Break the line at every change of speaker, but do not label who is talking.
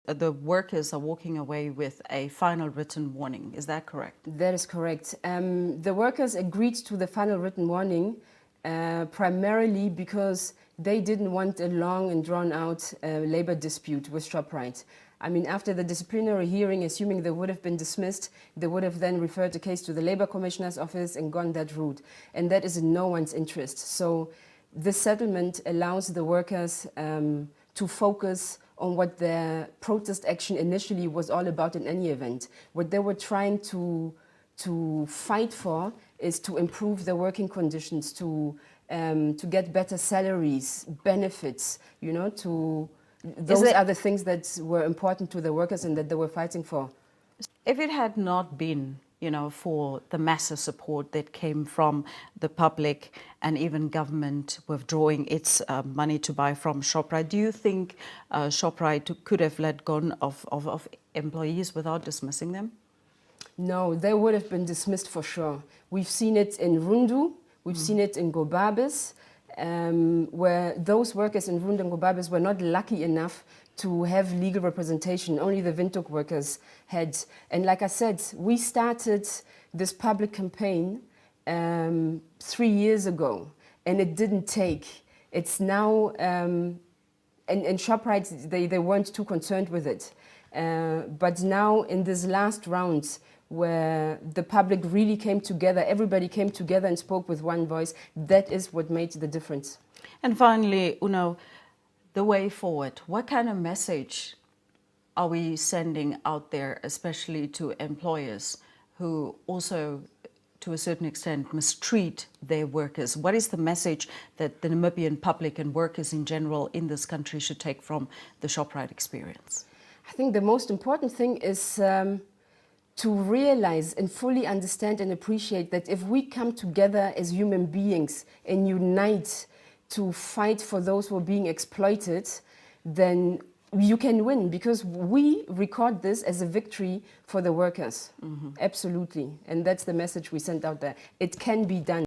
the workers are walking away with a final written warning. Is that correct?
That is correct. The workers agreed to the final written warning primarily because they didn't want a long and drawn-out labor dispute with Shoprite. I mean, after the disciplinary hearing, assuming they would have been dismissed, they would have then referred the case to the Labor Commissioner's office and gone that route. And that is in no one's interest. So this settlement allows the workers to focus on what their protest action initially was all about in any event. What they were trying to fight for is to improve their working conditions, to get better salaries, benefits, you know, those are the things that were important to the workers and that they were fighting for.
If it had not been, you know, for the massive support that came from the public and even government withdrawing its money to buy from Shoprite, do you think Shoprite could have let go of employees without dismissing them?
No, they would have been dismissed for sure. We've seen it in Rundu, we've seen it in Gobabis, where those workers in Rundu and Gobabis were not lucky enough to have legal representation. Only the Windhoek workers had. And like I said, we started this public campaign 3 years ago, and it didn't take. It's now, and Shoprite, they weren't too concerned with it. But now in this last round, where the public really came together, everybody came together and spoke with one voice, that is what made the difference.
And finally, Uno, the way forward, what kind of message are we sending out there, especially to employers who also, to a certain extent, mistreat their workers? What is the message that the Namibian public and workers in general in this country should take from the Shoprite experience?
I think the most important thing is to realize and fully understand and appreciate that if we come together as human beings and unite to fight for those who are being exploited, then you can win, because we record this as a victory for the workers. Absolutely. And that's the message we sent out there. It can be done.